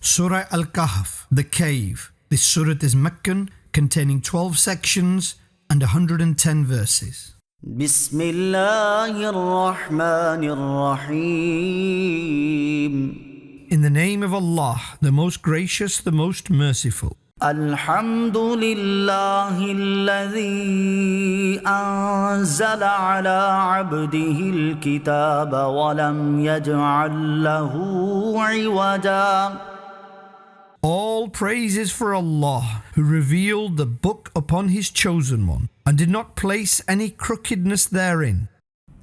Surah Al-Kahf, the cave. This surah is Meccan, containing 12 sections and 110 verses. بسم الله الرحمن الرحيم. In the name of Allah, the most gracious, the most merciful. الحمد لله الذي أنزل على عبده الكتاب ولم يجعل له عوجا. All praise is for Allah, who revealed the book upon His chosen one, and did not place any crookedness therein.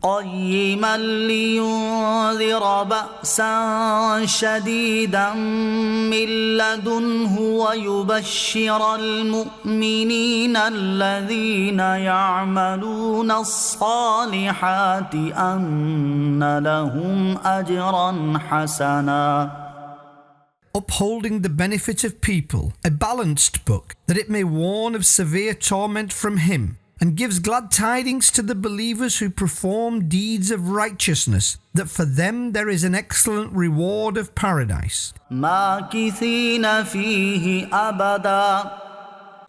قيما لينذر بأسا شديدا من لدنه ويبشر المؤمنين الذين يعملون الصالحات أن لهم أجرا حسنا. Upholding the benefit of people, a balanced book, that it may warn of severe torment from Him, and gives glad tidings to the believers who perform deeds of righteousness, that for them there is an excellent reward of paradise. ماكثين فيه أبدا.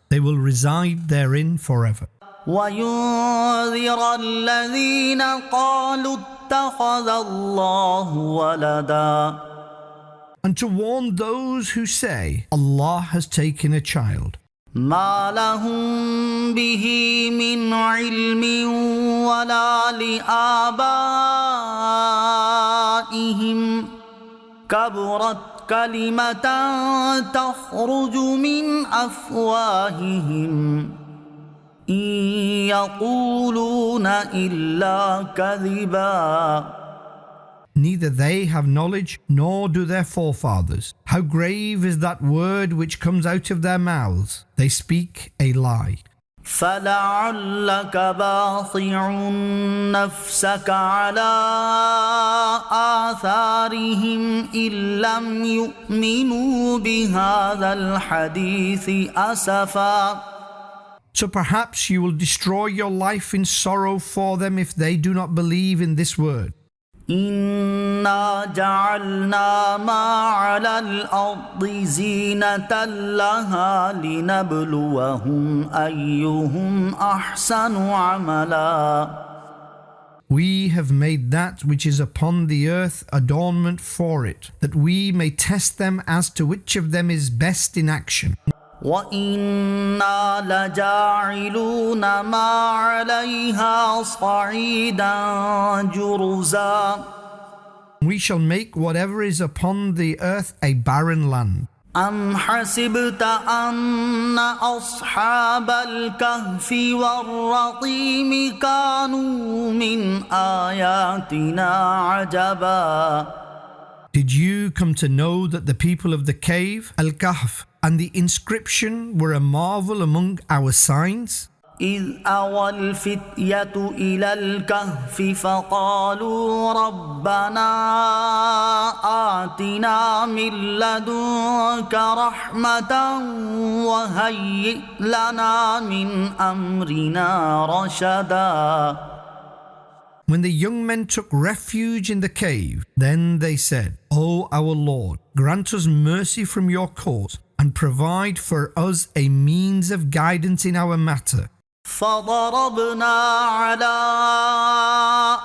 They will reside therein forever. وينذر الذين قالوا اتخذ الله ولدا. And to warn those who say, Allah has taken a child. ما لهم به من علم ولا لآبائهم كبرت كلمة تخرج من أفواههم إن يقولون إلا كذبا. Neither they have knowledge, nor do their forefathers. How grave is that word which comes out of their mouths. They speak a lie. فلعلك باطع نفسك على آثارهم إن لم يؤمنوا بهذا الحديث أسفا. So perhaps you will destroy your life in sorrow for them if they do not believe in this word. إنا جعلنا ما على الأرض زينة لها لنبلوهم أيهم أحسن عملا. We have made that which is upon the earth adornment for it, that we may test them as to which of them is best in action. وإنا لجاعلون ما عليها صعيدا جرزا. We shall make whatever is upon the earth a barren land. أم حسبت أن أصحاب الكهف والرقيم كانوا من آياتنا عجبا. Did you come to know that the people of the cave, Al-Kahf, and the inscription were a marvel among our signs? إذ أوى الفتية إلى الكهف فقالوا ربنا آتنا من لدنك رحمة وهيئ لنا من أمرنا رشدا. When the young men took refuge in the cave, then they said, O our Lord, grant us mercy from your court and provide for us a means of guidance in our matter. فضربنا على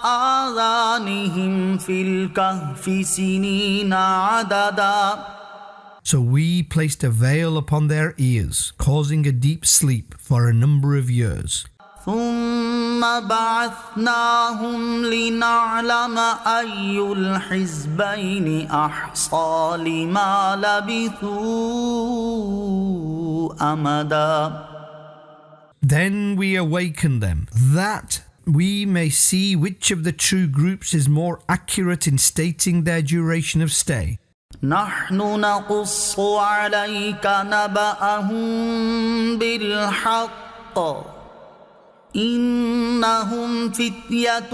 آذانهم في الكهف سنين عددا. So we placed a veil upon their ears, causing a deep sleep for a number of years. ثم بعثناهم لنعلم أي الحزبين أحصى لما لبثوا أمدا. Then we awakened them, that we may see which of the two groups is more accurate in stating their duration of stay. نحن نقص عليك نبأهم بالحق إنهم فتية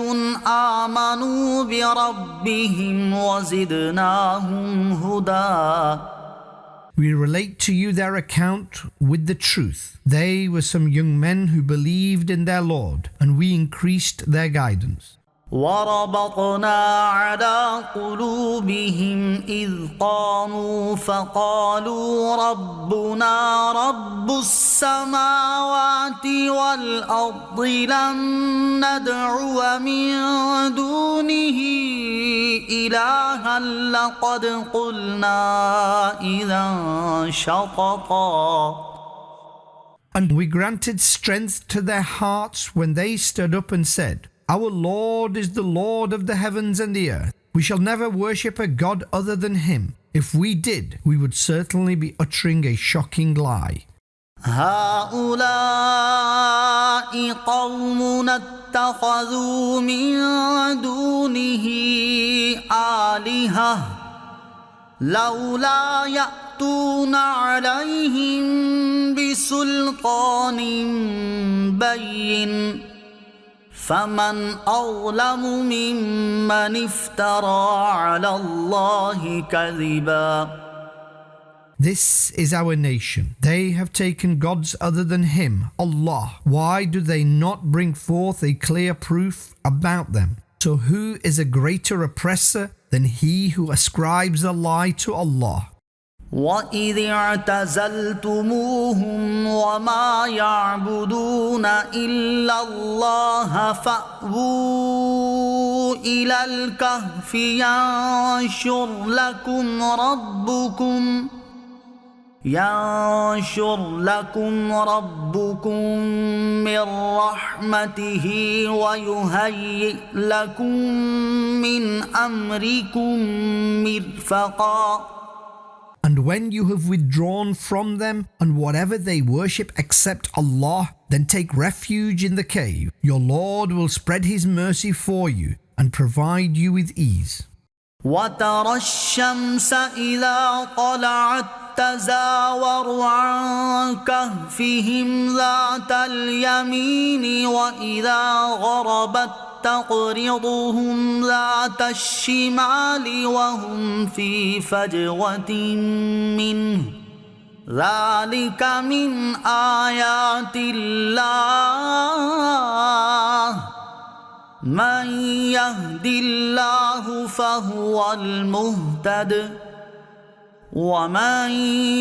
آمنوا بربهم وزدناهم هدى. We relate to you their account with the truth. They were some young men who believed in their Lord, and we increased their guidance. وربطنا على قلوبهم إذ قاموا فقالوا ربنا رب السماوات والأرض لن ندعو من دونه إلها لقد قلنا إذا شططا. And we granted strength to their hearts when they stood up and said, Our Lord is the Lord of the heavens and the earth. We shall never worship a God other than Him. If we did, we would certainly be uttering a shocking lie. هؤلاء قوم اتخذوا من دونه آلهة لولا يأتون عليهم بسلطان بين فمن أظلم ممن افترى على الله كذبا. This is our nation. They have taken gods other than Him, Allah. Why do they not bring forth a clear proof about them? So who is a greater oppressor than he who ascribes a lie to Allah? وَإِذِ اعْتَزَلْتُمُوهُمْ وَمَا يَعْبُدُونَ إِلَّا اللَّهَ فَأْوُوا إِلَى الْكَهْفِ ينشر لكم ربكم من رحمته ويهيئ لكم من أمركم مرفقا. And when you have withdrawn from them and whatever they worship except Allah, then take refuge in the cave. Your Lord will spread His mercy for you and provide you with ease. وَتَرَى الشَّمْسَ إِذَا طَلَعَتْ تزاور عن كهفهم ذات اليمين وإذا غربت تقرضهم ذات الشمال وهم في فجوة منه ذلك من آيات الله من يهد الله فهو المهتد ومن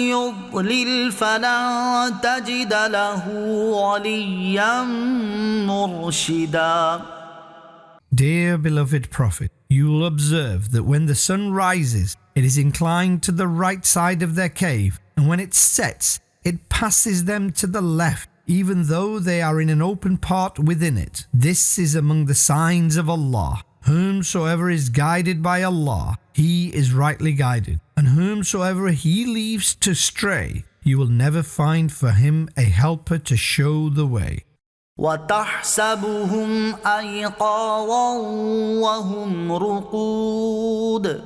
يضلل فلن تجد له وليا مرشدا. Dear beloved Prophet, you will observe that when the sun rises, it is inclined to the right side of their cave, and when it sets, it passes them to the left, even though they are in an open part within it. This is among the signs of Allah. Whomsoever is guided by Allah, he is rightly guided, and whomsoever He leaves to stray, you will never find for him a helper to show the way. وَتَحْسَبُهُمْ أَيْقَاظًا وَهُمْ رُقُودٌ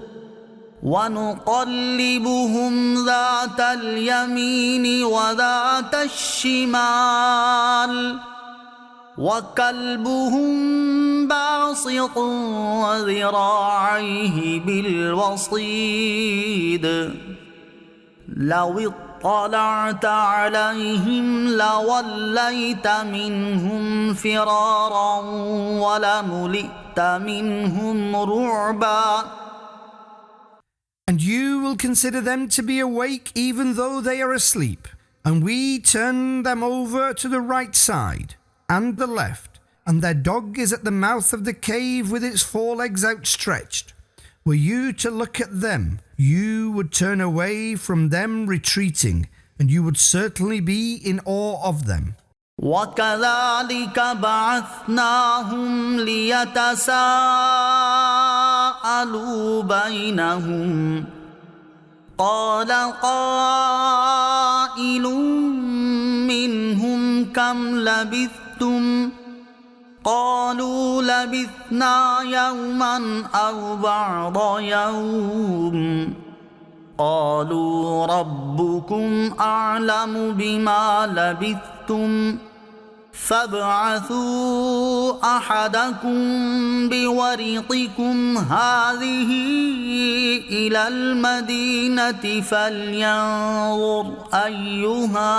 وَنُقَلِّبُهُمْ ذَاتَ الْيَمِينِ وَذَاتَ الشِّمَالِ وكلبهم باسط ذراعيه بالوصيد لو اطلعت عليهم لوليت منهم فرارا ولملئت منهم رعبا. And you will consider them to be awake even though they are asleep, and we turn them over to the right side and the left, and their dog is at the mouth of the cave with its forelegs outstretched. Were you to look at them, you would turn away from them retreating, and you would certainly be in awe of them. وَكَذَلِكَ بَعَثْنَاهُمْ لِيَتَسَاءَلُوا بَيْنَهُمْ قَالَ قَائِلٌ مِّنْهُمْ كَمْ لَبِثْتُمْ قالوا لبثنا يوما أو بعض يوم قالوا ربكم أعلم بما لبثتم فابعثوا أحدكم بورقكم هذه إلى المدينة فلينظر أيها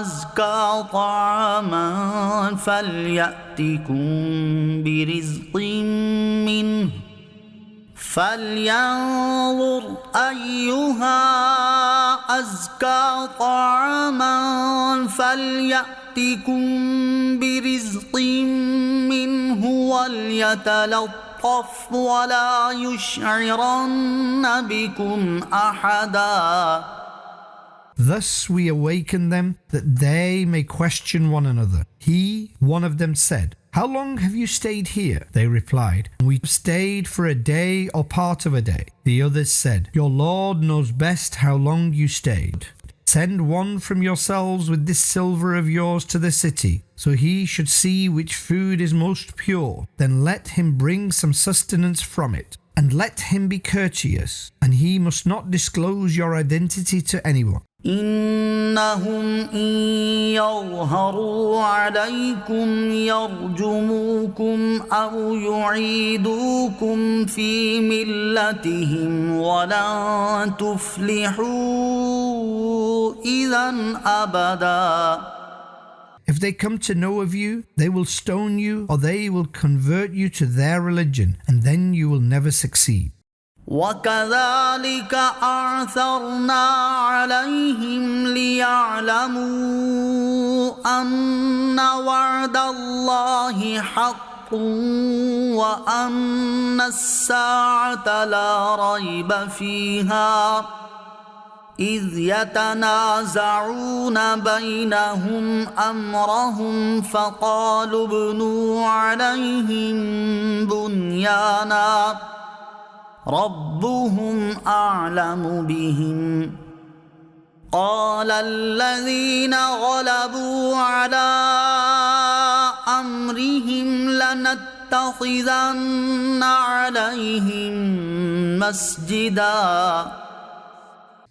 أزكى طعاما فليأتكم برزق منه وليتلطف ولا يشعرن بكم أحدا. Thus we awaken them, that they may question one another. One of them said, "How long have you stayed here?" They replied, "We stayed for a day or part of a day." The others said, "Your Lord knows best how long you stayed. Send one from yourselves with this silver of yours to the city, so he should see which food is most pure. Then let him bring some sustenance from it, and let him be courteous, and he must not disclose your identity to anyone." إنهم إن يظهروا عليكم يرجموكم أو يعيدوكم في ملتهم ولن تفلحوا إذا أبدا. If they come to know of you, they will stone you, or they will convert you to their religion, and then you will never succeed. وكذلك أعثرنا عليهم ليعلموا أن وعد الله حق وأن الساعة لا ريب فيها إذ يتنازعون بينهم أمرهم فقالوا ابنوا عليهم بنيانا ربهم أعلم بهم. قال الذين غلبوا على أمرهم لنتخذن عليهم مسجدا.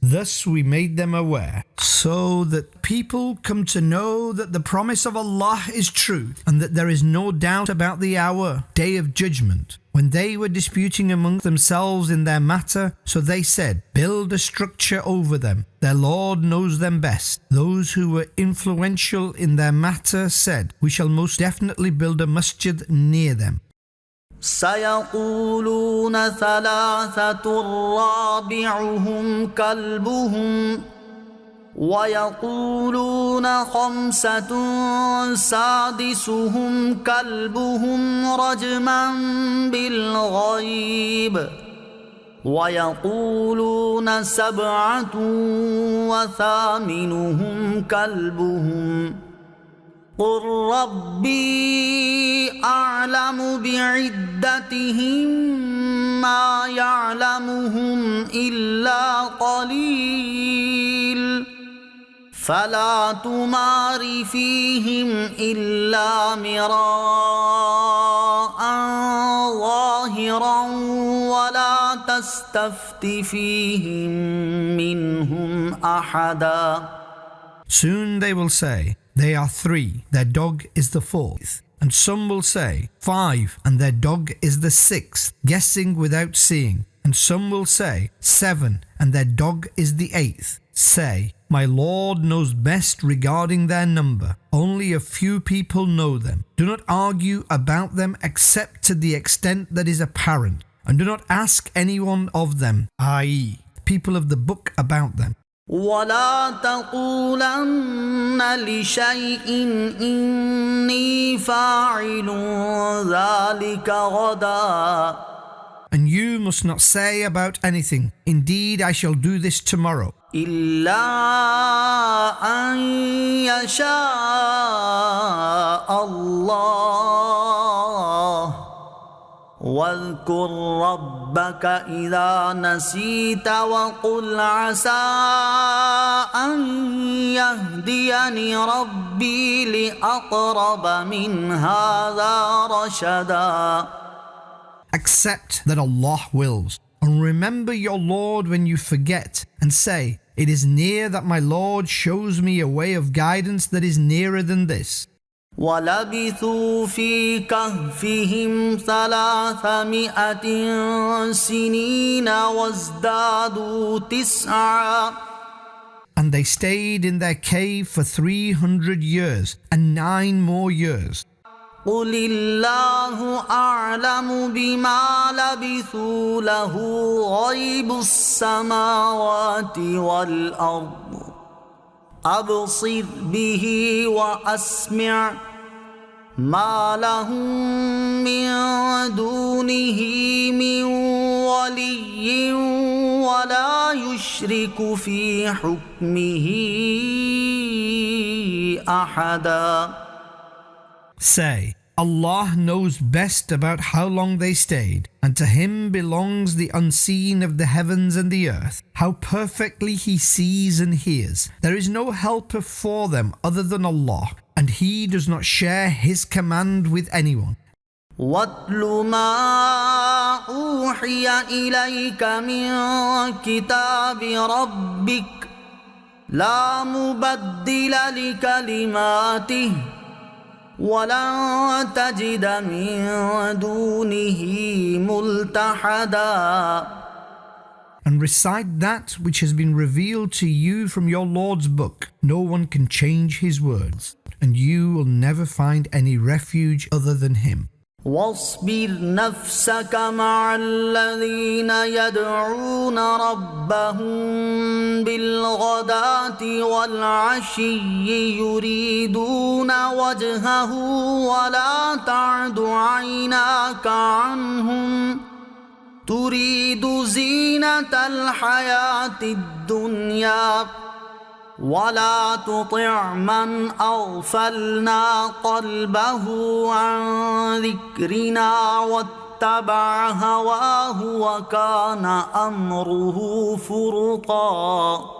Thus we made them aware, so that people come to know that the promise of Allah is true, and that there is no doubt about the hour, day of judgment. When they were disputing among themselves in their matter, so they said, "Build a structure over them. Their Lord knows them best." Those who were influential in their matter said, "We shall most definitely build a masjid near them." سيقولون ثلاثة رابعهم كلبهم ويقولون خمسة سادسهم كلبهم رجما بالغيب ويقولون سبعة وثامنهم كلبهم قل ربي أعلم بعدتهم ما يعلمهم إلا قليل فلا تمار فيهم إلا مراء ظاهرا ولا تستفت فيهم منهم أحدا. Soon they will say, "They are 3, their dog is the 4th. And some will say, 5, and their dog is the 6th, guessing without seeing. And some will say, 7, and their dog is the 8th. Say, my Lord knows best regarding their number. Only a few people know them. Do not argue about them except to the extent that is apparent. And do not ask anyone of them, i.e., people of the book, about them. ولا تقولن لشيء إني فاعل ذلك غدا. And you must not say about anything, "Indeed, I shall do this tomorrow." إلا أن يشاء الله واذكر ربك إذا نسيت وقل عسى أن يهديني ربي لأقرب من هذا رشدا. Accept that Allah wills, and remember your Lord when you forget, and say, "It is near that my Lord shows me a way of guidance that is nearer than this." ولبثوا في كهفهم 300 سنين وازدادوا 9. And they stayed in their cave for 300 years and 9 more years. قل الله أعلم بما لبثوا له غيب السماوات والأرض أبصر به وأسمع ما لهم من دونه من ولي ولا يشرك في حكمه أحدا. Say, Allah knows best about how long they stayed, and to Him belongs the unseen of the heavens and the earth, how perfectly He sees and hears. There is no helper for them other than Allah, and He does not share His command with anyone. واتل ما أوحي إليك من كتاب ربك لا مبدل لكلماته ولن تجد من دونه ملتحدا. And recite that which has been revealed to you from your Lord's book. No one can change His words, and you will never find any refuge other than Him. واصبر نفسك مع الذين يدعون ربهم بالغداة والعشي يريدون وجهه ولا تعد عيناك عنهم تريد زينة الحياة الدنيا ولا تطع من أغفلنا قلبه عن ذكرنا واتبع هواه وكان أمره فرطا.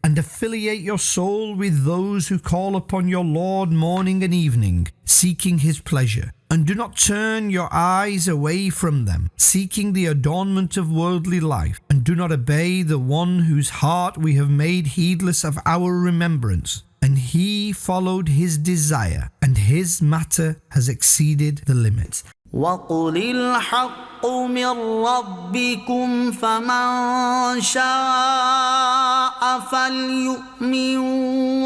And affiliate your soul with those who call upon your Lord morning and evening, seeking His pleasure. And do not turn your eyes away from them, seeking the adornment of worldly life. And do not obey the one whose heart we have made heedless of our remembrance. And he followed his desire, and his matter has exceeded the limits. وقل الحق من ربكم فمن شاء فليؤمن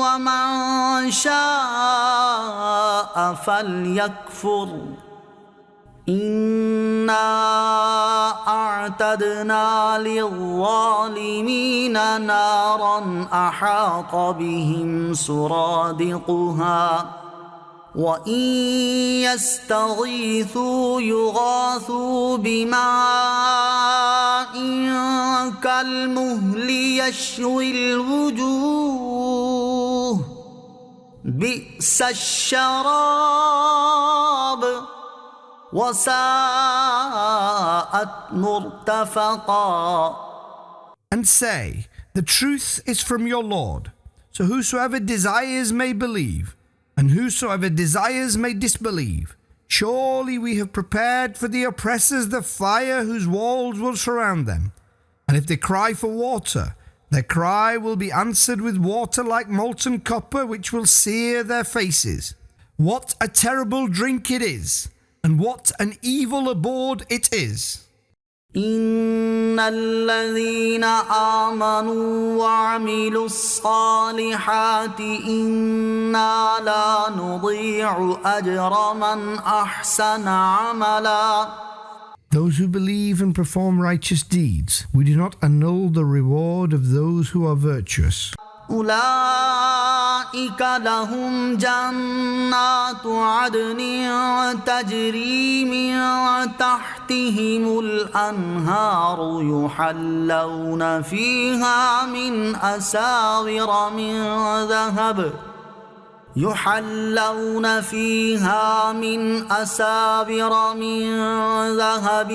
ومن شاء فليكفر إنا أعتدنا للظالمين نارا أحاط بهم سرادقها وإن يستغيثوا يغاثوا بماء كالمهل يشوي الوجوه بئس الشراب وساءت مرتفقا. And say, the truth is from your Lord, so whosoever desires may believe, and whosoever desires may disbelieve. Surely we have prepared for the oppressors the fire whose walls will surround them. And if they cry for water, their cry will be answered with water like molten copper, which will sear their faces. What a terrible drink it is, and what an evil abode it is. إن الذين آمنوا وعملوا الصالحات إنا لا نضيع أجر من أحسن عملا. Those who believe and perform righteous deeds, we do not annul the reward of those who are virtuous. أولئك لهم جنات عدن تجري من تحتهم الأنهار يحلون فيها من أساور من ذهب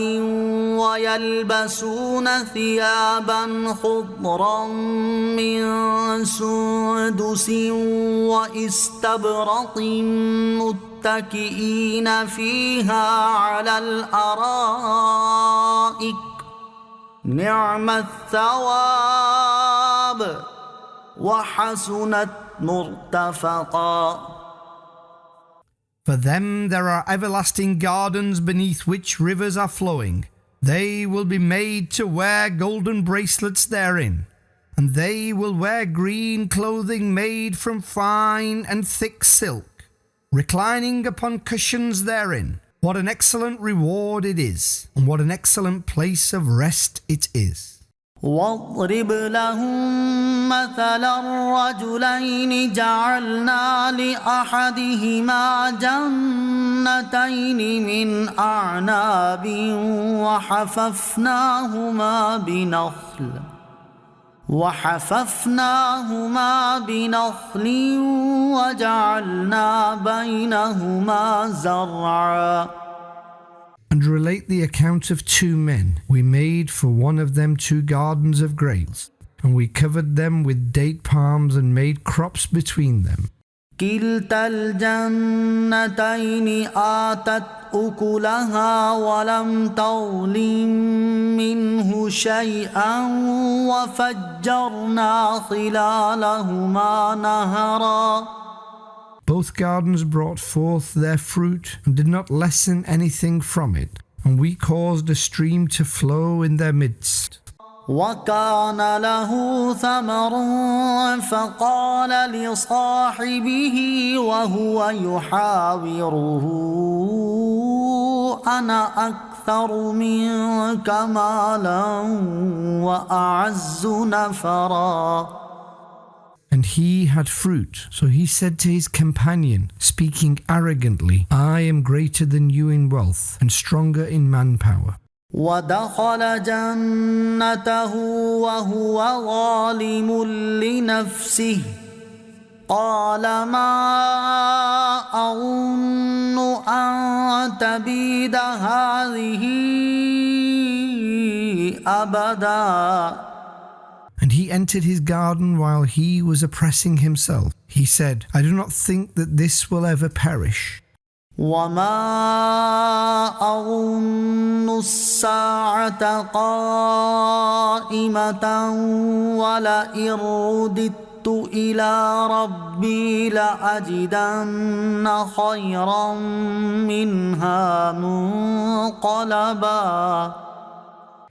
ويلبسون ثيابا خضرا من سندس واستبرق متكئين فيها على الأرائك نعم الثواب وحسنت مرتفقا. For them there are everlasting gardens beneath which rivers are flowing. They will be made to wear golden bracelets therein, and they will wear green clothing made from fine and thick silk, reclining upon cushions therein. What an excellent reward it is, and what an excellent place of rest it is. واضرب لهم مثلا الرجلين جعلنا لأحدهما جنتين من أعناب وحففناهما بنخل وجعلنا بينهما زرعا. And relate the account of two men. We made for one of them 2 gardens of grapes, and we covered them with date palms and made crops between them. كلتا الجنتين آتت أكلها ولم تظلم منه شيئا وفجرنا خلالهما نهرا. Both gardens brought forth their fruit and did not lessen anything from it, and we caused a stream to flow in their midst. وكان له ثمر فقال لصاحبه وهو يحاوره أنا أكثر منك مالا وأعز نفرا. And he had fruit, so he said to his companion, speaking arrogantly, I am greater than you in wealth and stronger in manpower. ودخل جنته وهو ظالم لنفسه قال ما أظن أن تبيد هذه أبدا. And he entered his garden while he was oppressing himself. He said, I do not think that this will ever perish. وما أظن الساعة قائمة ولئن رددت إلى ربي لأجدن خيرا منها منقلبا.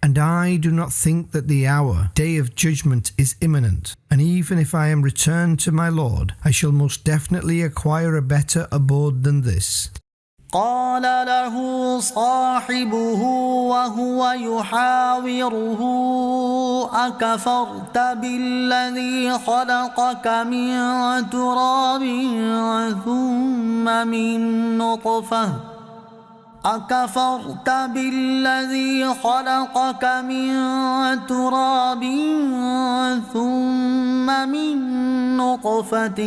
And I do not think that the hour, day of judgment, is imminent. And even if I am returned to my Lord, I shall most definitely acquire a better abode than this. قال له صاحبه وهو يحاوره أكفرت بالذي خلقك من تراب ثم من نطفة أكفرت بالذي خلقك من تراب ثم من نطفة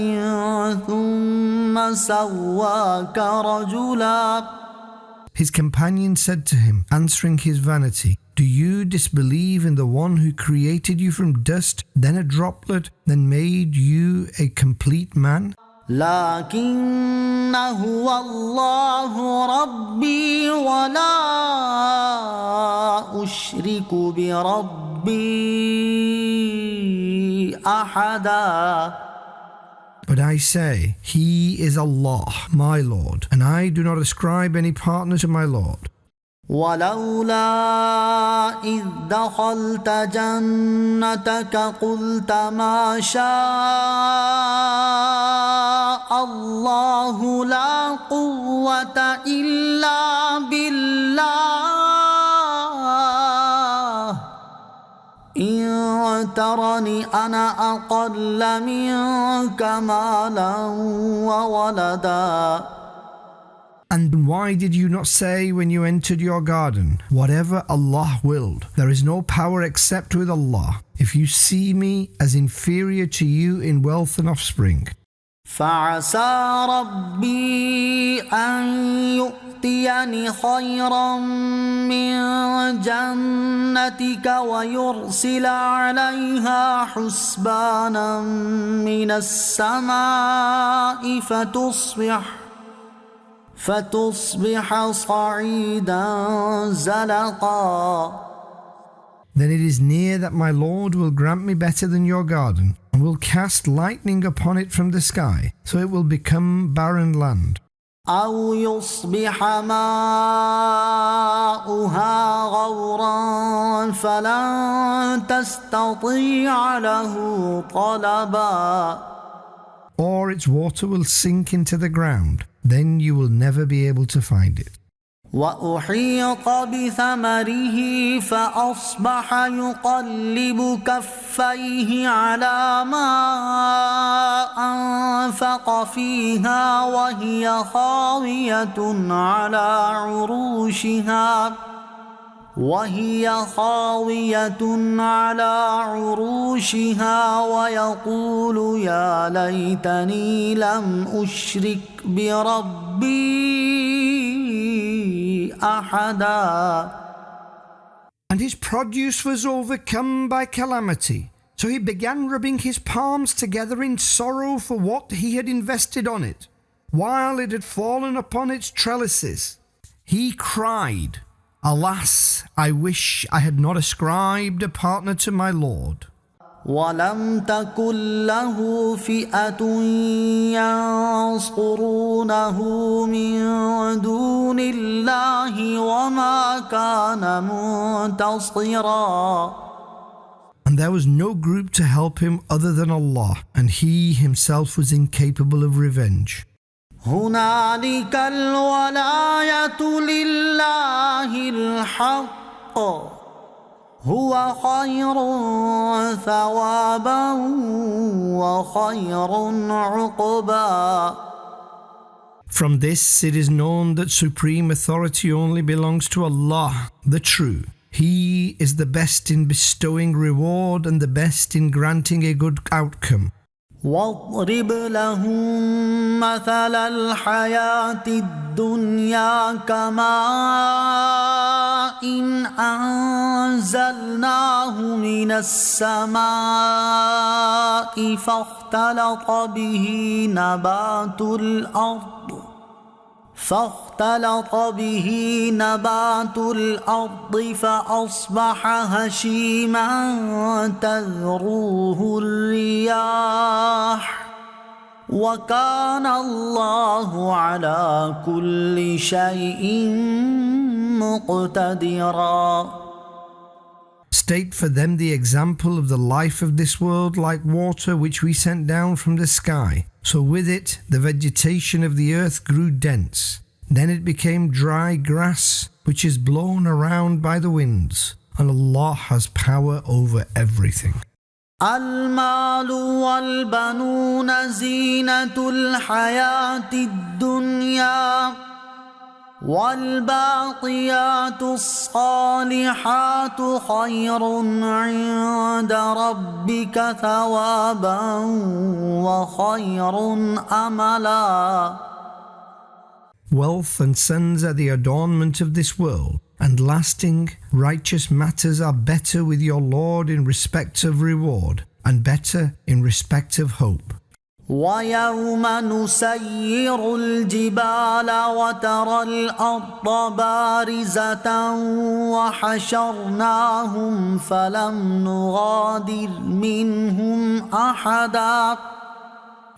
ثم سواك رجلا. His companion said to him, answering his vanity, Do you disbelieve in the one who created you from dust, then a droplet, then made you a complete man? لكن هو الله ربي ولا أشرك بربي أحدا. But I say, He is Allah, my Lord, and I do not ascribe any partner to my Lord. ولولا إذ دخلت جنتك قلت ما شاء الله لا قوة إلا بالله إن ترني أنا أقل منك مالا وولدا. And why did you not say when you entered your garden, Whatever Allah willed, there is no power except with Allah, if you see me as inferior to you in wealth and offspring? فعسى ربي أن يؤتيني خيرا من جنتك ويرسل عليها حسبانا من السماء فتصبح صعيدا زلقا. Then it is near that my Lord will grant me better than your garden, and will cast lightning upon it from the sky, so it will become barren land. أو يصبح ماؤها غورا فلن تستطيع له طلبا. Or its water will sink into the ground, then you will never be able to find it. وأحيط بثمره فأصبح يقلب كفيه على ما أنفق فيها وهي خاوية على عروشها ويقول يا ليتني لم أشرك بربي أحدا. And his produce was overcome by calamity. So he began rubbing his palms together in sorrow for what he had invested on it, while it had fallen upon its trellises. He cried, Alas, I wish I had not ascribed a partner to my Lord. ولم تكن له فئة ينصرونه من دون الله وما كان منتصرا. And there was no group to help him other than Allah, and he himself was incapable of revenge. هنالك الولاية لله الحق هو خير ثوابا وخير عقبا. From this it is known that supreme authority only belongs to Allah, the True. He is the best in bestowing reward and the best in granting a good outcome. واضرب لهم مثل الحياة الدنيا كماء إن أنزلناه من السماء فاختلط به نبات الأرض فأصبح هشيما تذروه الرياح وكان الله على كل شيء مقتدرا. State for them the example of the life of this world like water which we sent down from the sky. So with it the vegetation of the earth grew dense. Then it became dry grass which is blown around by the winds. And Allah has power over everything. المال والبنون زينة الحياة الدنيا والباقيات الصالحات خير عند ربك ثوابا وخير أملا. Wealth and sons are the adornment of this world, and lasting, righteous matters are better with your Lord in respect of reward, and better in respect of hope. ويوم نسير الجبال وترى الأرض بارزة وحشرناهم فلم نغادر منهم أحدا.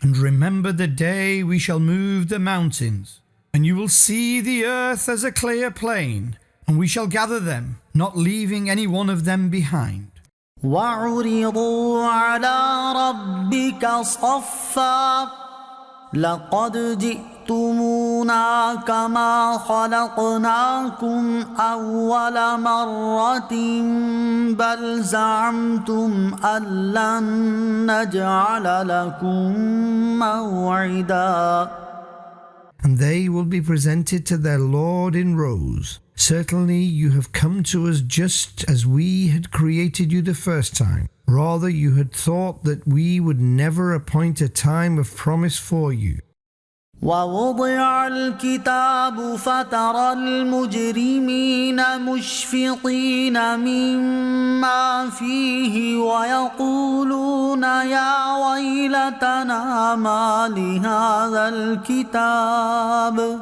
And remember the day we shall move the mountains, and you will see the earth as a clear plain, and we shall gather them, not leaving any one of them behind. وعرضوا على ربك صفا لقد جئتمونا كما خلقناكم أول مرة بل زعمتم أن لن نجعل لكم موعدا. And they will be presented to their Lord in rows. Certainly you have come to us just as we had created you the first time. Rather you had thought that we would never appoint a time of promise for you. ووضع الكتاب فترى المجرمين مشفقين مما فيه ويقولون يا ويلتنا ما لهذا الكتاب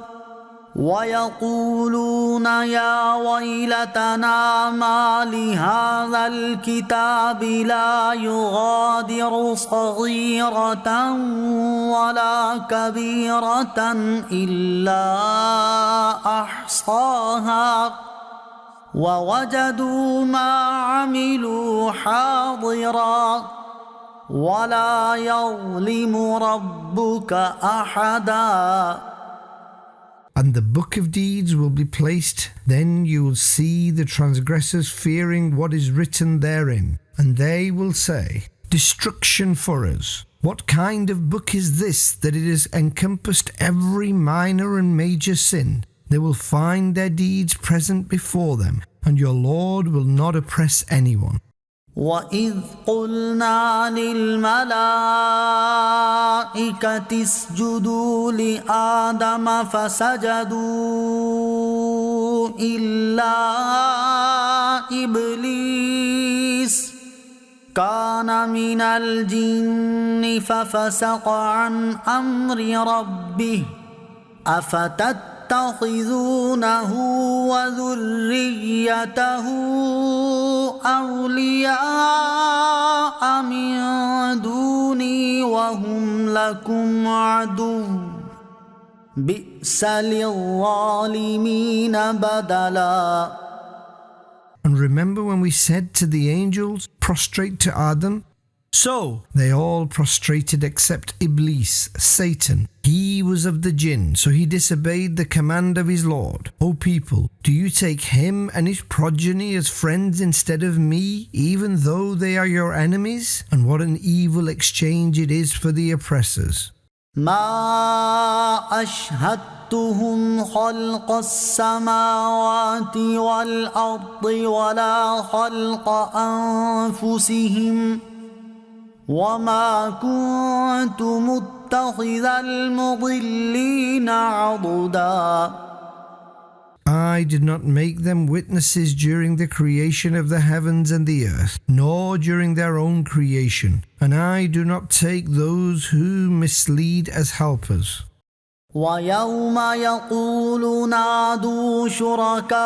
ويقولون يا ويلتنا ما لهذا الكتاب لا يغادر صغيرة ولا كبيرة إلا أحصاها ووجدوا ما عملوا حاضرا ولا يظلم ربك أحدا. And the book of deeds will be placed. Then you will see the transgressors fearing what is written therein. And they will say, Destruction for us. What kind of book is this that it has encompassed every minor and major sin? They will find their deeds present before them, and your Lord will not oppress anyone. وَإِذْ قُلْنَا لِلْمَلَائِكَةِ اسْجُدُوا لِآدَمَ فَسَجَدُوا إِلَّا إِبْلِيسَ كَانَ مِنَ الْجِنِّ فَفَسَقَ عَنْ أَمْرِ رَبِّهِ أَفَتَتَّخِذُونَهُ وَذُرِّيَّتَهُ أولياء من دوني وهم لكم عدو بئس للظالمين بدلا. And remember when we said to the angels, Prostrate to Adam? So they all prostrated except Iblis, Satan. He was of the jinn, so he disobeyed the command of his Lord. O people, do you take him and his progeny as friends instead of me, even though they are your enemies? And what an evil exchange it is for the oppressors. ما أشهدتهم خلق السماوات والأرض ولا خلق أنفسهم وما كنت متخذ المضلين عضدا. I did not make them witnesses during the creation of the heavens and the earth, nor during their own creation, and I do not take those who mislead as helpers. ويوم يقول نادوا شركائي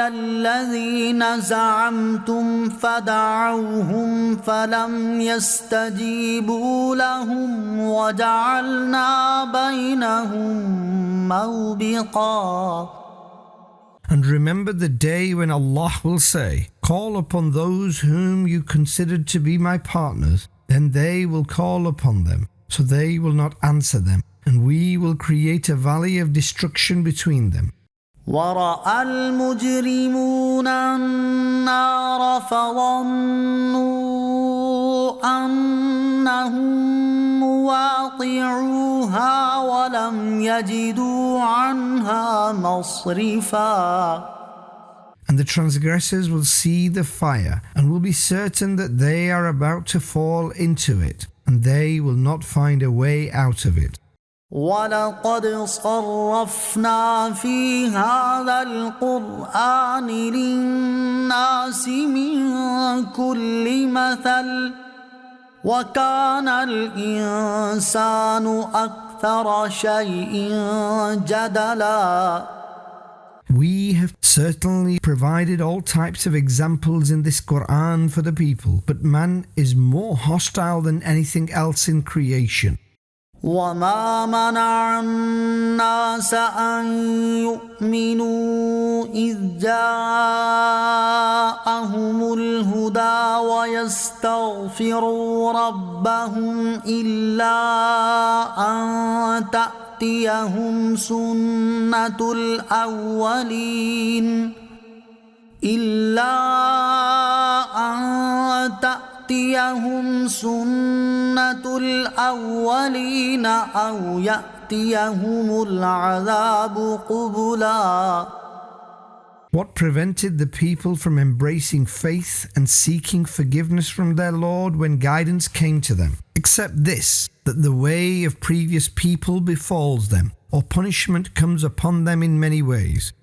الذين زعمتم فدعوهم فلم يستجيبوا لهم وجعلنا بينهم موبقا. And remember the day when Allah will say, Call upon those whom you considered to be my partners, then they will call upon them. So they will not answer them, and we will create a valley of destruction between them. ورأى المجرمون النار فظنوا أنهم مواقعوها ولم يجدوا عنها مصرفا. And the transgressors will see the fire, and will be certain that they are about to fall into it, and they will not find a way out of it. وَلَقَدْ صَرَّفْنَا فِي هَذَا الْقُرْآنِ لِلنَّاسِ مِنْ كُلِّ مَثَلٍ وَكَانَ الْإِنسَانُ أَكْثَرَ شَيْءٍ جَدَلًا. We have certainly provided all types of examples in this Quran for the people, but man is more hostile than anything else in creation. وَمَا مَنَعَ النَّاسَ أَن يُؤْمِنُوا إِذْ جَاءَهُمُ الْهُدَى وَيَسْتَغْفِرُوا رَبَّهُمْ إِلَّا أَن تَأْتِيَهُمْ سُنَّةُ الْأَوَّلِينَ أَوْ يَأْتِيَهُمُ الْعَذَابُ قُبُلًا. What prevented the people from embracing faith and seeking forgiveness from their Lord when guidance came to them, except this, that the way of previous people befalls them, or punishment comes upon them in many ways.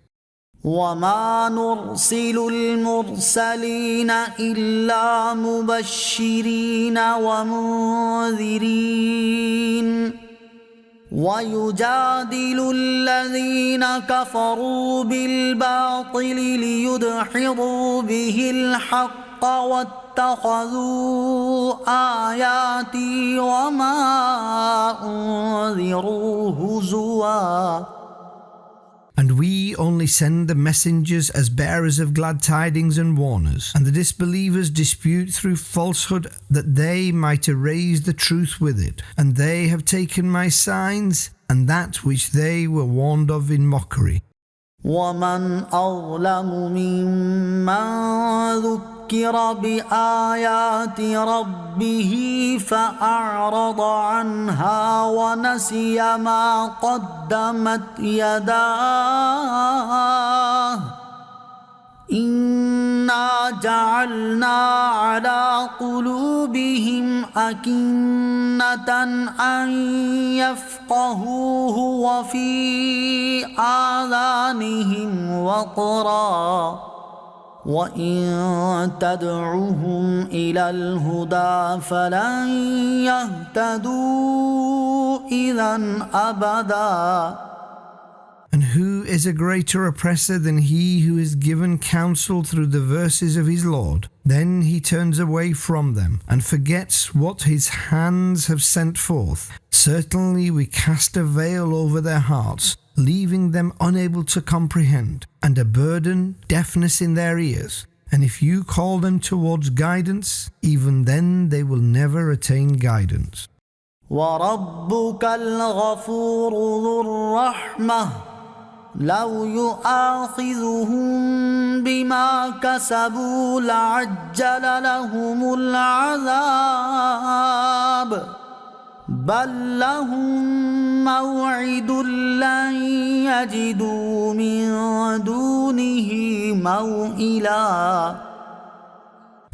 وَمَا نُرْسِلُ الْمُرْسَلِينَ إِلَّا مُبَشِّرِينَ وَمُنذِرِينَ ويجادل الذين كفروا بالباطل ليدحضوا به الحق واتخذوا آياتي وما أنذروا هزوا. And we only send the messengers as bearers of glad tidings and warners, and the disbelievers dispute through falsehood that they might erase the truth with it, and they have taken my signs and that which they were warned of in mockery. ومن أظلم ممن ذكر بآيات ربه فأعرض عنها ونسي ما قدمت يداه إنا جعلنا على قلوبهم أكنة أن يفقهوه وفي آذانهم وقرا وإن تدعوهم إلى الهدى فلن يهتدوا إذا أبدا. And who is a greater oppressor than he who is given counsel through the verses of his Lord? Then he turns away from them and forgets what his hands have sent forth. Certainly we cast a veil over their hearts, leaving them unable to comprehend, and a burden, deafness in their ears. And if you call them towards guidance, even then they will never attain guidance. وَرَبُّكَ الْغَفُورُ ذُو الرَّحْمَةِ لو يؤاخذهم بما كسبوا لعجل لهم العذاب بل لهم موعد لن يجدوا من دونه موئلا.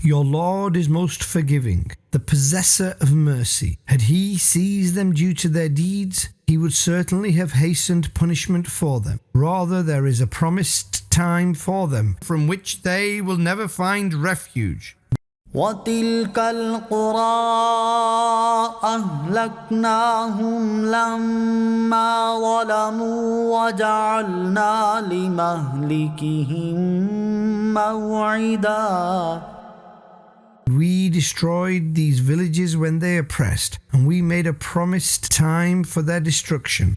Your Lord is most forgiving, the possessor of mercy. Had he seized them due to their deeds, he would certainly have hastened punishment for them. Rather, there is a promised time for them from which they will never find refuge. وَتِلْكَ الْقُرَىٰ أَهْلَكْنَاهُمْ لَمَّا ظَلَمُوا وَجَعَلْنَا لِمَهْلِكِهِم مَّوْعِدًا. We destroyed these villages when they oppressed, and we made a promised time for their destruction.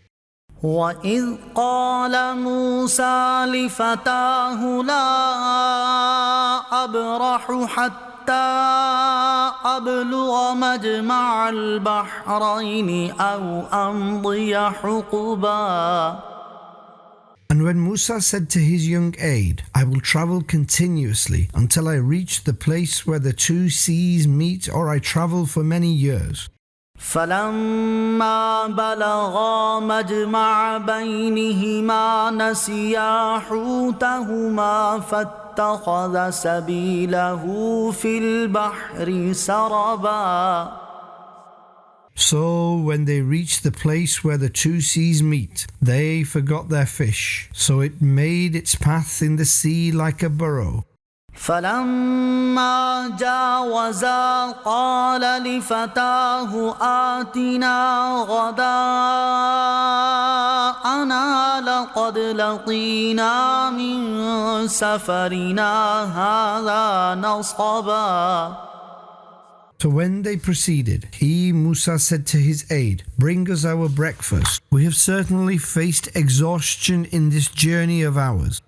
وَإِذْ قَالَ مُوسَىٰ لِفَتَاهُ لَا أَبْرَحُ حَتَّىٰ أَبْلُغَ مَجْمَعَ الْبَحْرَيْنِ أَوْ أَمْضِيَ حُقُبًا. And when Musa said to his young aide, I will travel continuously until I reach the place where the two seas meet, or I travel for many years. فَلَمَّا بَلَغَا مَجْمَعَ بَيْنِهِمَا نَسِيَا حُوتَهُمَا فَاتَّخَذَ سَبِيلَهُ فِي الْبَحْرِ سَرَبًا. So when they reached the place where the two seas meet, they forgot their fish, so it made its path in the sea like a burrow. فَلَمَّا جَاوَزَا قَالَ لِفَتَاهُ آتِنَا غَدَاءَنَا لَقَدْ لَقِينَا مِن سَفَرِنَا هَٰذَا نَصَبًا. So when they proceeded, Musa said to his aide, Bring us our breakfast. We have certainly faced exhaustion in this journey of ours.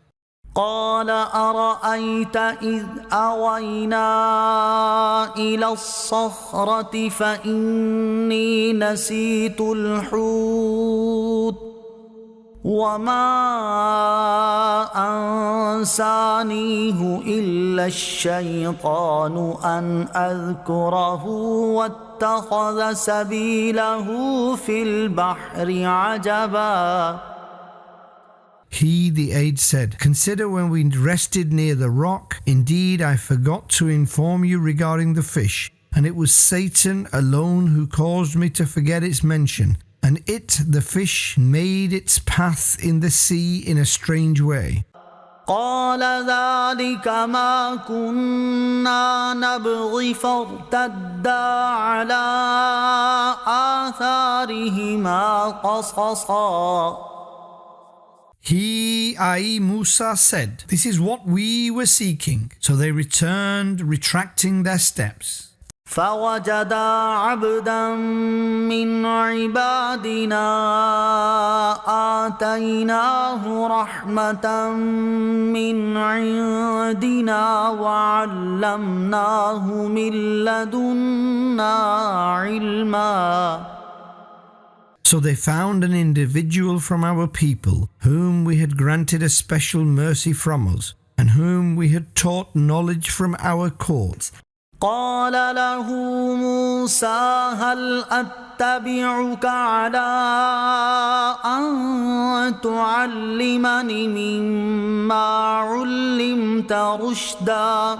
قال أرأيت إذ أوينا إلى الصخرة فإني نسيت الحوت وما أنسانيه إلا الشيطان أن أذكره واتخذ سبيله في البحر عجبا. He, the aide, said, Consider when we rested near the rock. Indeed, I forgot to inform you regarding the fish, and it was Satan alone who caused me to forget its mention. And it, the fish, made its path in the sea in a strange way. قال ذلك ما كنا نبغي فارتدا على آثارهما قصصا. He, i.e. Musa, said, "This is what we were seeking." So they returned, retracting their steps. فوجدا عبدا من عبادنا آتيناه رحمة من عندنا وعلمناه من لدنا علما. So they found an individual from our people, whom we had granted a special mercy from us, and whom we had taught knowledge from our courts. قال له موسى هل أتبعك على أن تعلمني مما علمت رشدا.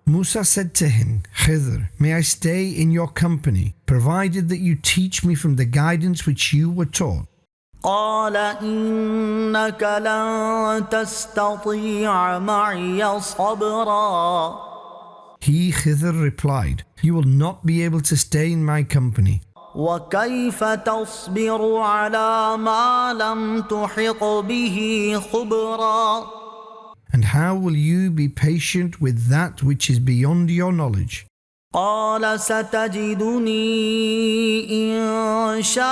Musa said to him, "Khidr, may I stay in your company, provided that you teach me from the guidance which you were taught?" قال إنك لن تستطيع معي صبرا. He, Khidr, replied, "You will not be able to stay in my company. وكيف تصبر على ما لم تحط به خبرا. And how will you be patient with that which is beyond your knowledge?" قال ستجدني إن شاء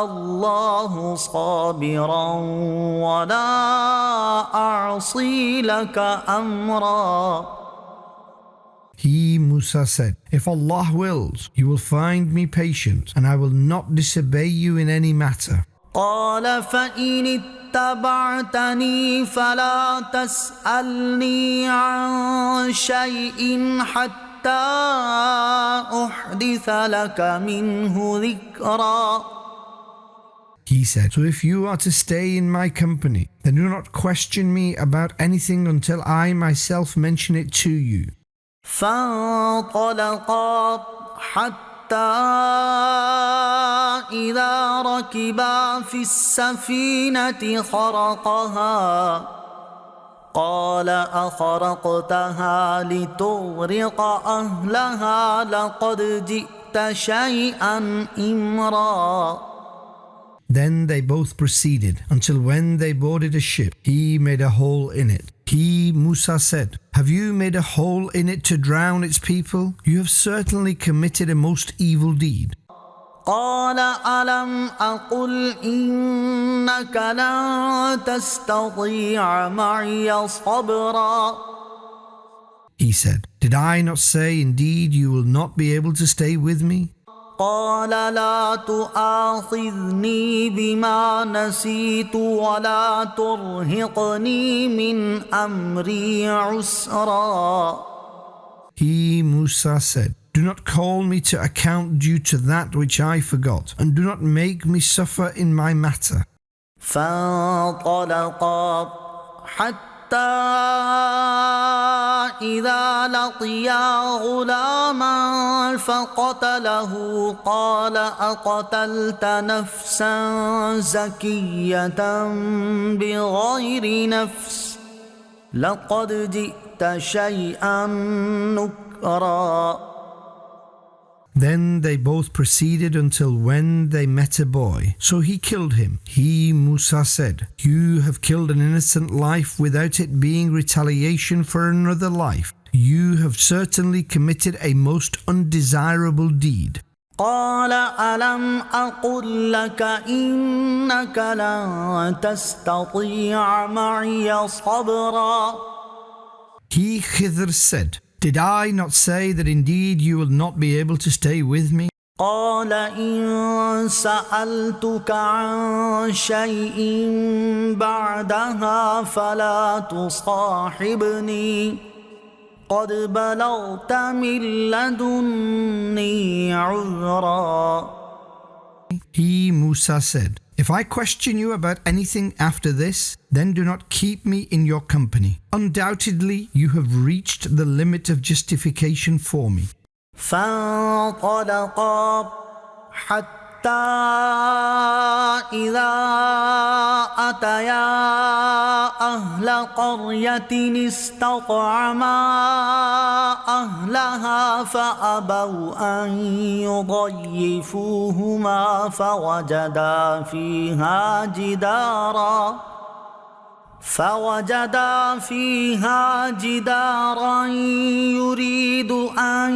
الله صابرا ولا أعصي لك أمرا. He, Musa, said, "If Allah wills, you will find me patient, and I will not disobey you in any matter." قال فإن اتبعتني فلا تسألني عن شيء حتى أحدث لك منه ذكرا. He said, "So if you are to stay in my company, then do not question me about anything until I myself mention it to you." فانطلقا حتى إذا ركبا في السفينة خرقها قال أخرقتها لتغرق أهلها لقد جئت شيئا إمرا. Then they both proceeded until when they boarded a ship, he made a hole in it. He, Musa, said, "Have you made a hole in it to drown its people? You have certainly committed a most evil deed." قال ألم أقل إنك لن تستطيع معي صبرا. He said, "Did I not say, indeed, you will not be able to stay with me?" قال لا تؤاخذني بما نسيت ولا ترهقني من أمري عسرا. He, Musa, said, "Do not call me to account due to that which I forgot, and do not make me suffer in my matter." فانطلقا حتى إذا لقيا غلاما فقتله قال أقتلت نفسا زكية بغير نفس لقد جئت شيئا نكرا. Then they both proceeded until when they met a boy. So he killed him. He, Musa, said, "You have killed an innocent life without it being retaliation for another life. You have certainly committed a most undesirable deed." قال ألم أقل لك إنك لن تستطيع معي صبرا. He, Khidr, said, "Did I not say that indeed you will not be able to stay with me?" قال إن سألتك عن شيء بعدها فلا تصاحبني قد بلغت من لدني عذرا. He, Musa, said, "If I question you about anything after this, then do not keep me in your company. Undoubtedly, you have reached the limit of justification for me." فانطلقا حتى إذا أتيا أهل قرية استطعما أهلها فأبوا أن يضيفوهما فوجدا فيها جدارا يريد أن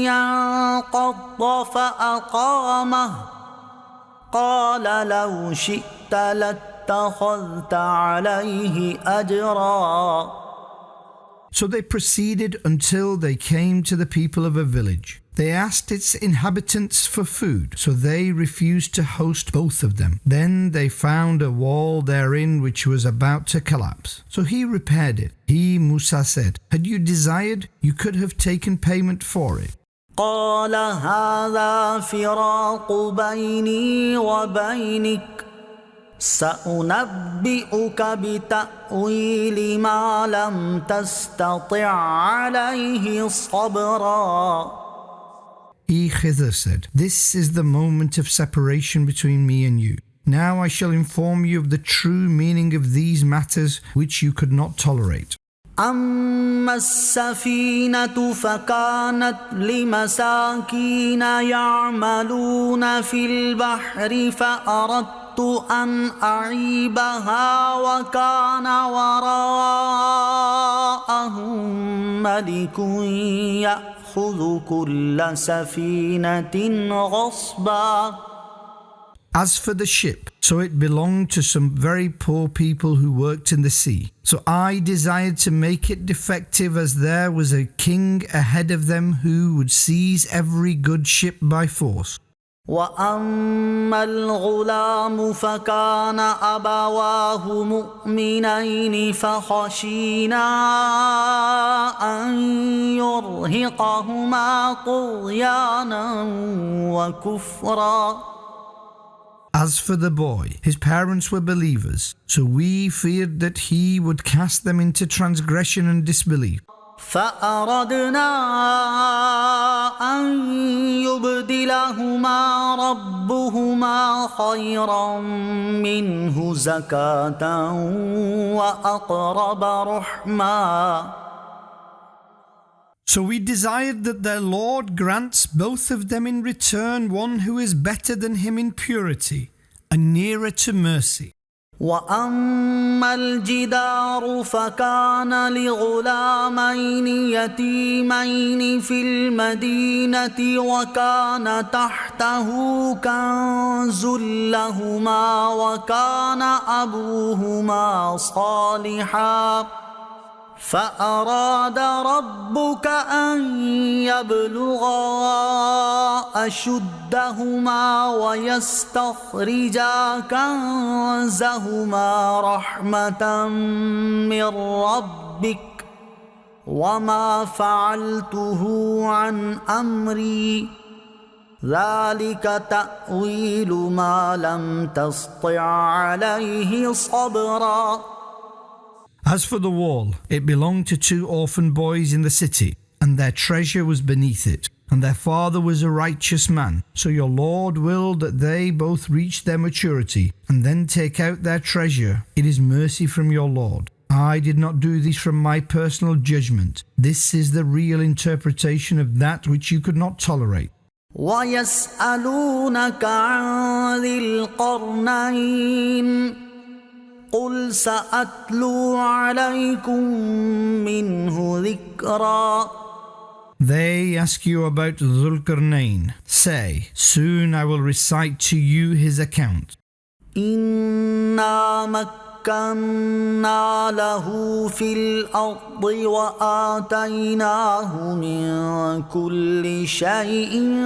ينقض فأقامه قال لو شئت لاتخذت عليه أجرا. So they proceeded until they came to the people of a village. They asked its inhabitants for food, so they refused to host both of them. Then they found a wall therein which was about to collapse. So he repaired it. He, Musa, said, had you desired, you could have taken payment for it. قال هذا فراق بيني وبينك سأنبئك بتأويل ما لم تستطع عليه صبرا. He, Khidr, said, this is the moment of separation between me and you. Now I shall inform you of the true meaning of these matters which you could not tolerate. أما السفينة فكانت لمساكين يعملون في البحر فأردت أن أعيبها وكان وراءهم ملك يأخذ كل سفينة غصبا. As for the ship, so it belonged to some very poor people who worked in the sea. So I desired to make it defective, as there was a king ahead of them who would seize every good ship by force. وأما الغلام فكان أبواه مؤمنين فخشينا أن يرهقهما طغيانا وكفرا. As for the boy, his parents were believers, so we feared that he would cast them into transgression and disbelief. فأردنا أن يبدلهما ربهما خيرا منه زكاة وأقرب رحما. So we desired that their Lord grants both of them in return one who is better than him in purity and nearer to mercy. وأما الجدار فكان لغلامين يتيمين في المدينة وكان تحته كنز لهما وكان أبوهما صالحا فأراد ربك أن يبلغا أشدهما ويستخرجا كنزهما رحمة من ربك وما فعلته عن أمري ذلك تأويل ما لم تسطع عليه صبرا. As for the wall, it belonged to two orphan boys in the city, and their treasure was beneath it, and their father was a righteous man. So your Lord willed that they both reach their maturity, and then take out their treasure. It is mercy from your Lord. I did not do this from my personal judgment. This is the real interpretation of that which you could not tolerate. وَيَسْأَلُونَكَ عَنْ ذِي الْقَرْنَيْنِ قل سأتلو عليكم منه ذكرا. They ask you about Dhul-Qarnayn. Say, soon I will recite to you his account. إنا مكنا له في الأرض وآتيناه من كل شيء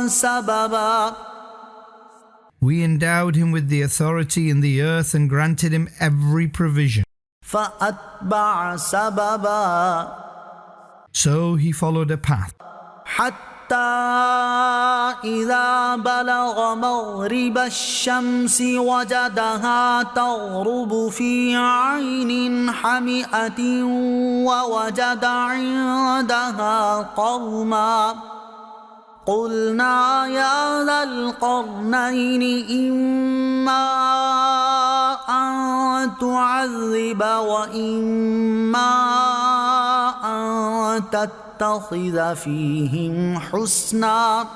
سببا. We endowed him with the authority in the earth and granted him every provision. فأتبع سببا. So he followed a path. حتى إذا بلغ مغرب الشمس وجدها تغرب في عين حمئة ووجد عندها قوما. قلنا يا ذا القرنين إما أن تعذب وإما أن تتخذ فيهم حسنا.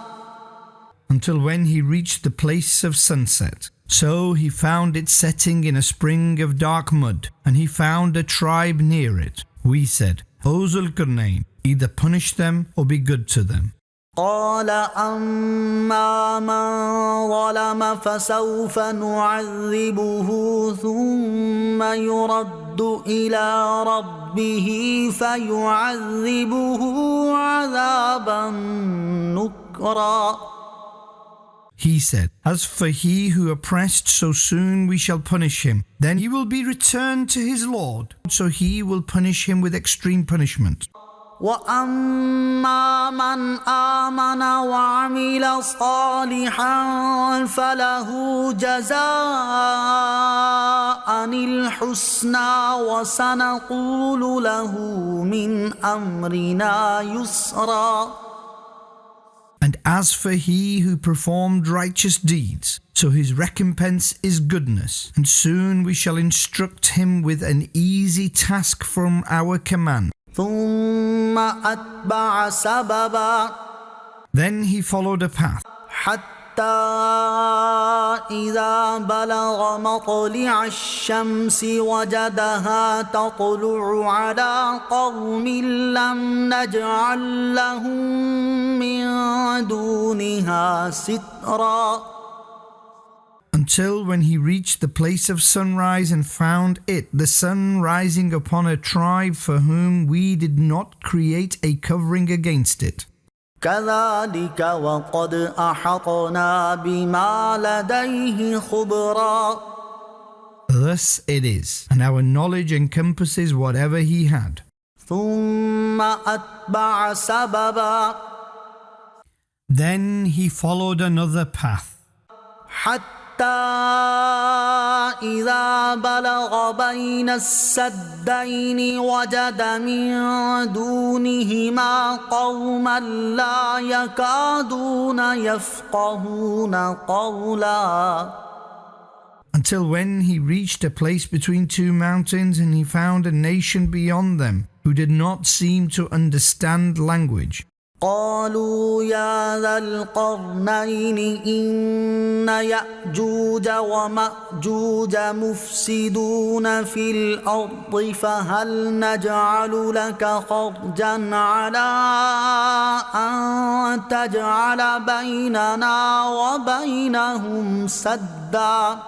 Until when he reached the place of sunset. So he found it setting in a spring of dark mud, and he found a tribe near it. We said, O Zulkarnain, either punish them or be good to them. قال أما من ظلم فسوف نعذبه ثم يرد إلى ربه فيعذبه عذابا نكرا. He said, As for he who oppressed, so soon we shall punish him. Then he will be returned to his Lord, so he will punish him with extreme punishment. وَأَمَّا مَنْ آمَنَ وَعَمِلَ صَالِحًا فَلَهُ جَزَاءً الْحُسْنَى وَسَنَقُولُ لَهُ مِنْ أَمْرِنَا يُسْرًا. And as for he who performed righteous deeds, so his recompense is goodness, and soon we shall instruct him with an easy task from our command. ثُمَّ أَتْبَعَ سَبَبًا. Then he followed a path, حتى إذا بلغ مطلع الشمس وجدها تطلع على قوم لم نجعل لهم من دونها سترا. until when he reached the place of sunrise and found it, the sun rising upon a tribe for whom we did not create a covering against it. كذلك وقد أحطنا بما لديه خبرا. Thus it is, and our knowledge encompasses whatever he had. ثم أتبع سببا. Then he followed another path, حتى إذا بلغ بين السدين وجد من دونهما قوما لا يكادون يفقهون قولا. until when he reached a place between two mountains and he found a nation beyond them who did not seem to understand language. قالوا يا ذا القرنين إن يأجوج ومأجوج مفسدون في الأرض فهل نجعل لك خرجا على أن تجعل بيننا وبينهم سدا.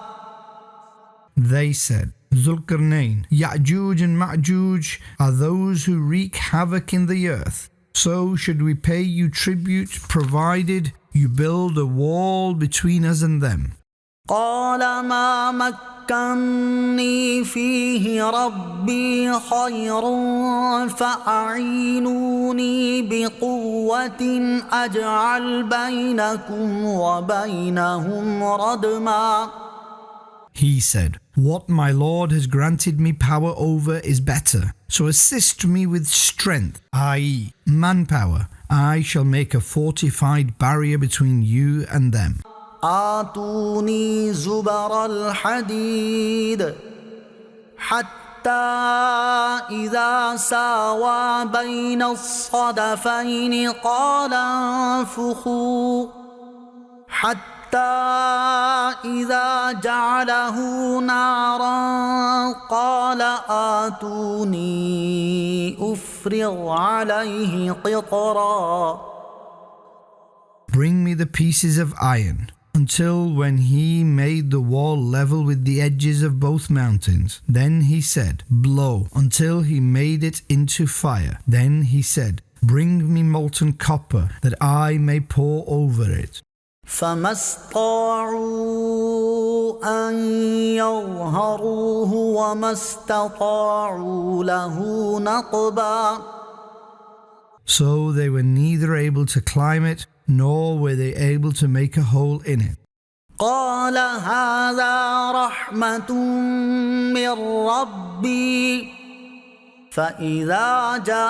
They said, Zulkarnain, Ya'juj and Ma'juj are those who wreak havoc in the earth. So should we pay you tribute provided you build a wall between us and them? قال ما مكني فيه ربي خير فأعينوني بقوة أجعل بينكم وبينهم ردما. He said, What my Lord has granted me power over is better, so assist me with strength, i.e., manpower. I shall make a fortified barrier between you and them. آتوني زبر الحديد حتى إذا ساوى بين الصدفين قال انفخوا حتى إذا جعله نارا قال آتوني أفرغ عليه قطرا. Bring me the pieces of iron, until when he made the wall level with the edges of both mountains. Then he said, Blow, until he made it into fire. Then he said, Bring me molten copper, that I may pour over it. فما استطاعوا أن يظهروه وما استطاعوا له نقبا. So they were neither able to climb it, nor were they able to make a hole in it. قال هذا رحمة من ربي فإذا جاء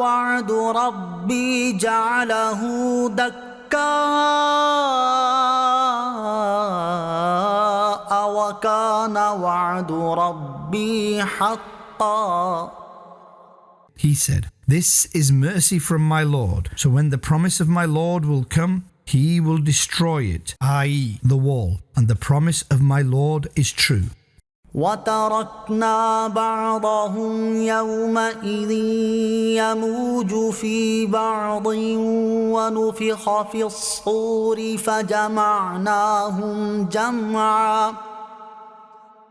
وعد ربي جعله دكا وكان وعد ربي حقا. He said, "This is mercy from my Lord. So when the promise of my Lord will come, He will destroy it, i.e. the wall, and the promise of my Lord is true." وتركنا بعضهم يومئذ يموج في بعض ونفخ في الصور فجمعناهم جمعا.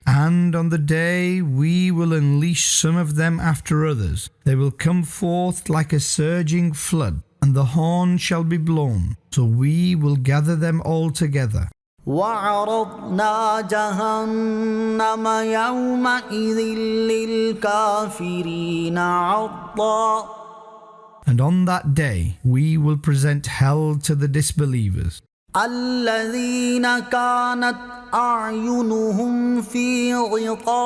And on the day we will unleash some of them after others. They will come forth like a surging flood, and the horn shall be blown. So we will gather them all together. وعرضنا جهنم يومئذ للكافرين عرضا. And on that day we will present hell to the disbelievers. الذين كانت أعينهم في غطاء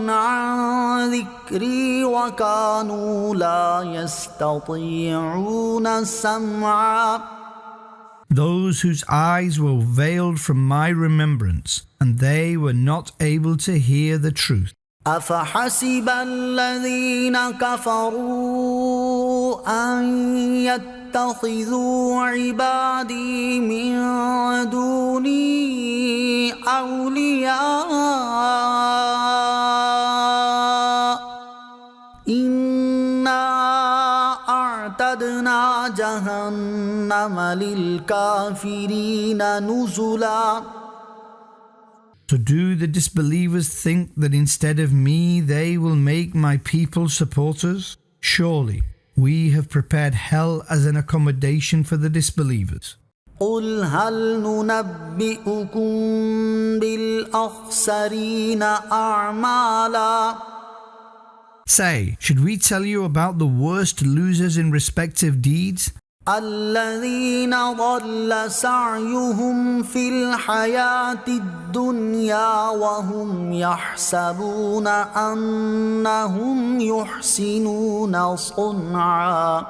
عن ذكري وكانوا لا يستطيعون سمعا. Those whose eyes were veiled from my remembrance, and they were not able to hear the truth. أفحسب الذين كفروا أن يتخذوا عبادي من دوني أولياء إنا أعتدنا جهنم للكافرين نزلا. So do the disbelievers think that instead of me they will make my people supporters? Surely we have prepared hell as an accommodation for the disbelievers. قل هل ننبئكم بالأخسرين أعمالا. Say, should we tell you about the worst losers in respective deeds? الذين ضل سعيهم في الحياة الدنيا وهم يحسبون أنهم يحسنون صنعا.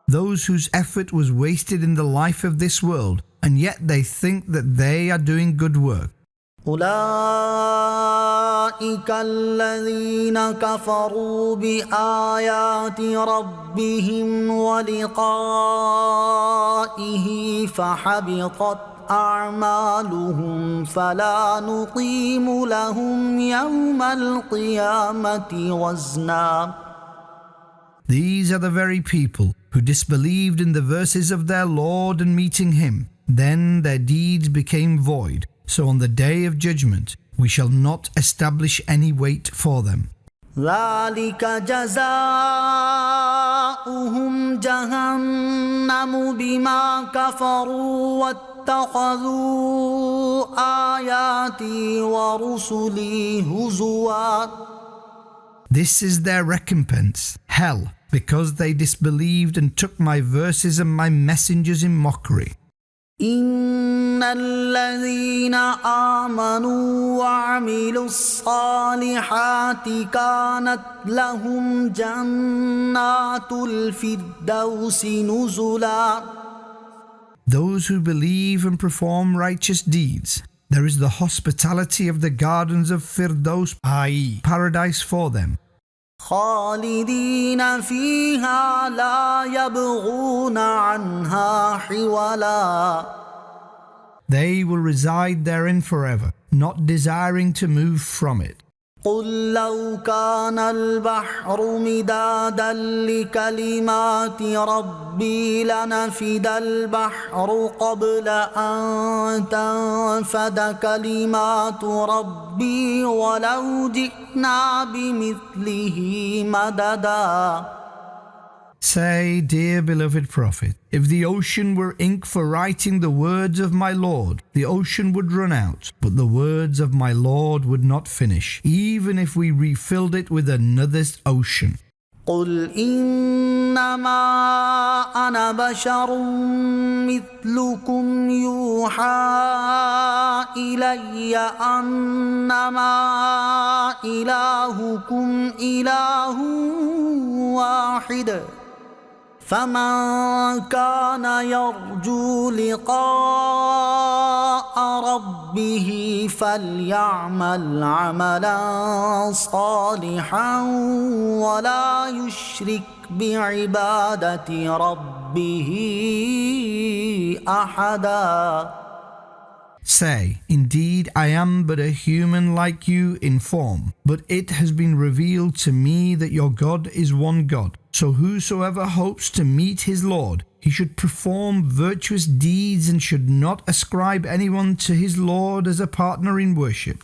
Those whose effort was wasted in the life of this world, and yet they think that they are doing good work. أولئك الذين كفروا بآيات ربهم ولقائه فحبطت أعمالهم فلا نقيم لهم يوم القيامة وزنا. These are the very people who disbelieved in the verses of their Lord and meeting Him. Then their deeds became void. So on the day of judgment, we shall not establish any weight for them. ذلك جزاؤهم جهنم بما كفروا واتخذوا آياتي ورسلي هزوا. This is their recompense, hell, because they disbelieved and took my verses and my messengers in mockery. إن الذين آمنوا وعملوا الصالحات كانت لهم جنات الفردوس نزلا. Those who believe and perform righteous deeds, there is the hospitality of the gardens of Firdaus, i.e. paradise for them. خالدين فيها لا يبغون عنها حولا. They will reside therein forever, not desiring to move from it. قل لو كان البحر مدادا لكلمات ربي لنفد البحر قبل أن تنفد كلمات ربي ولو جئنا بمثله مددا. Say, dear beloved Prophet, if the ocean were ink for writing the words of my Lord, the ocean would run out, but the words of my Lord would not finish, even if we refilled it with another ocean. قل إنما أنا بشر مثلكم يوحى إلي أنما إلهكم إله واحد فمن كان يرجو لقاء ربه فليعمل عملا صالحا ولا يشرك بعبادة ربه أحدا. Say, indeed, I am but a human like you in form, but it has been revealed to me that your God is one God. So whosoever hopes to meet his Lord, he should perform virtuous deeds and should not ascribe anyone to his Lord as a partner in worship.